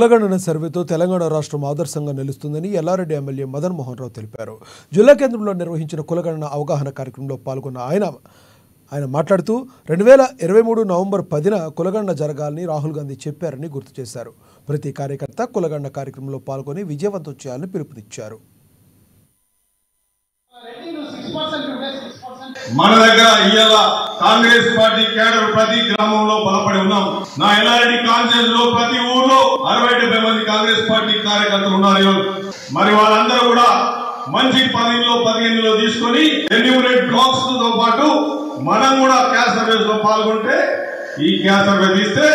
కులగణన సర్వేతో తెలంగాణ రాష్ట్రం ఆదర్శంగా నిలుస్తుందని ఎల్లారెడ్డి ఎమ్మెల్యే మదన్ మోహన్ రావు తెలిపారు. జిల్లా కేంద్రంలో నిర్వహించిన కులగణన అవగాహన కార్యక్రమంలో పాల్గొన్న ఆయన మాట్లాడుతూ 2023 నవంబర్ 10న కులగణన జరగాలని రాహుల్ గాంధీ చెప్పారని గుర్తు చేశారు. ప్రతి కార్యకర్త కులగణన కార్యక్రమంలో పాల్గొని విజయవంతం చేయాలని పిలుపునిచ్చారు. మన దగ్గర ఇవాళ కాంగ్రెస్ పార్టీ కేడర్ ప్రతి గ్రామంలో బలపడి ఉన్నాం. నా ఎల్లారెడ్డి కాన్ఫరెన్స్ లో ప్రతి ఊర్లో 60-70 మంది కాంగ్రెస్ పార్టీ కార్యకర్తలు ఉన్నారు. మరి వాళ్ళందరూ కూడా మంచి 10-15లో తీసుకొని ఎన్యూమరేట్ బ్లాక్స్ తో పాటు మనం కూడా క్యాస్ట్ సర్వేస్ లో పాల్గొంటే ఈ క్యాస్ట్ సర్వే తీస్తే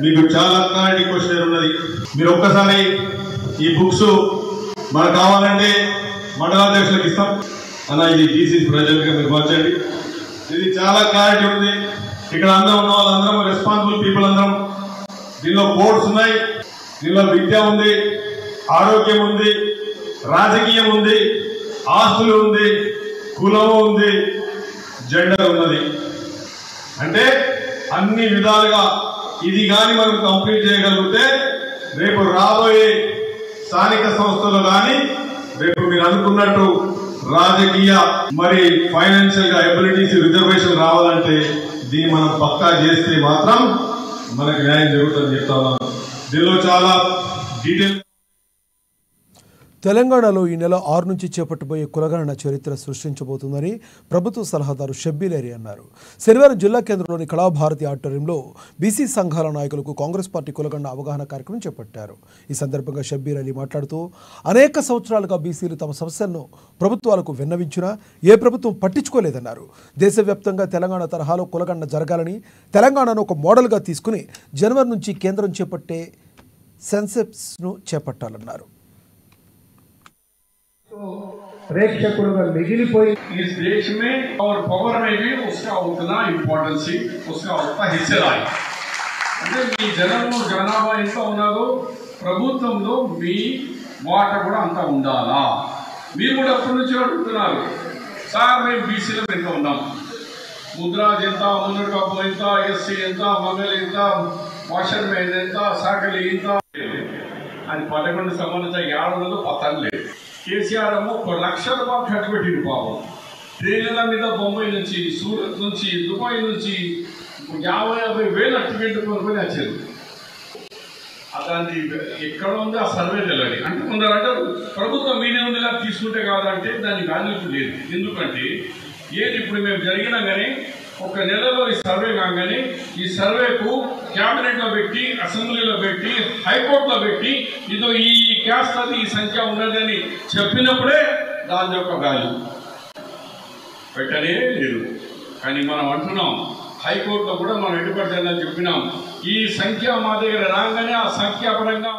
మీకు చాలా క్లారిటీ క్వశ్చన్ ఉన్నది. మీరు ఒక్కసారి ఈ బుక్స్ మనకు కావాలంటే మండలాధ్యక్షులకు ఇస్తాం అన్న, ఇది తీసి ప్రజలుగా మీరు మార్చండి. ఇది చాలా క్లారిటీ ఉంది. ఇక్కడ అందరూ ఉన్న వాళ్ళందరం రెస్పాన్సిబుల్ పీపుల్ అందరం. దీనిలో కోర్ట్స్ ఉన్నాయి, దీనిలో విద్య ఉంది, ఆరోగ్యం ఉంది, రాజకీయం ఉంది, ఆస్తులు ఉంది, కులము ఉంది, జెండర్ ఉన్నది. అంటే అన్ని విధాలుగా ఇది కానీ మనం కంప్లీట్ చేయగలిగితే రేపు రాబోయే స్థానిక సంస్థలు కానీ రేపు మీరు అనుకున్నట్టు రాజకీయ మరి ఫైనాన్షియల్ గా ఎబిలిటీస్ రిజర్వేషన్ రావాలంటే దీన్ని మనం పక్కా చేస్తే మాత్రం మనకు న్యాయం జరుగుతుందని చెప్తా ఉన్నాను. దీనిలో చాలా డీటెయిల్. తెలంగాణలో ఈ నెల 6 నుంచి చేపట్టబోయే కులగణన చరిత్ర సృష్టించబోతుందని ప్రభుత్వ సలహాదారు షబ్బీర్ అలీ అన్నారు. శనివారం జిల్లా కేంద్రంలోని కళాభారతి ఆడిటోరియంలో బీసీ సంఘాల నాయకులకు కాంగ్రెస్ పార్టీ కులగణన అవగాహన కార్యక్రమం చేపట్టారు. ఈ సందర్భంగా షబ్బీర్ అలీ మాట్లాడుతూ అనేక సంవత్సరాలుగా బీసీలు తమ సమస్యలను ప్రభుత్వాలకు విన్నవించినా ఏ ప్రభుత్వం పట్టించుకోలేదన్నారు. దేశవ్యాప్తంగా తెలంగాణ తరహాలో కులగణన జరగాలని, తెలంగాణను ఒక మోడల్గా తీసుకుని జనవరి నుంచి కేంద్రం చేపట్టే సెన్సెస్ను చేపట్టాలన్నారు. प्रेक्षकुలుగా మిగిలిపోయి इस देश में और पावर में भी उसका उतना इम्पोर्टेंस उसका उतना हिस्सेदारी అంటే మీ జనము జనాభా ఎంత ఉన్నదో ప్రభుత్వంలో మీ మాట కూడా అంత ఉండాలా. మీరు కూడా అప్పటి నుంచి అడుగుతున్నారు, సార్ మేము బీసీలో ఎంత ఉన్నాం, ముద్రాజ్ ఎంత, మున్నూరు ఎంత, ఎస్సీ ఎంత, మంగళ ఎంత, వాషర్ మ్యాన్ ఎంత, సాకలి ఎంత అని 11 సంబంధించిన 700 పత్రం లేదు. కేసీఆర్ ఏమో 1 లక్ష రూపాయలు ఖర్చు పెట్టింది పాపం. ట్రైన్ల మీద బొంబాయి నుంచి, సూరత్ నుంచి, దుబాయ్ నుంచి 50-50 వేలు టికెట్ కొనుక్కొని వచ్చారు. అదాన్ని ఎక్కడ ఉంది ఆ సర్వే తెలియదు. అంటే కొందరు అంటారు ప్రభుత్వం మీడియా ఉందిలా తీసుకుంటే కాదంటే దాని వాల్యూ లేదు. ఎందుకంటే ఏది ఇప్పుడు మేము జరిగినా కానీ 1 నెలలో ఈ సర్వే కాగానే ఈ సర్వేకు క్యాబినెట్లో పెట్టి, అసెంబ్లీలో పెట్టి, హైకోర్టులో పెట్టి ఇదో ఈ క్యాస్ట్ అది ఈ సంఖ్య ఉన్నదని చెప్పినప్పుడే దాని యొక్క వాల్యూ పెట్టనే లేదు. కానీ మనం అంటున్నాం హైకోర్టులో కూడా మనం ఎటుపడితే చెప్పినాం ఈ సంఖ్య మా దగ్గర రాగానే ఆ సంఖ్యాపరంగా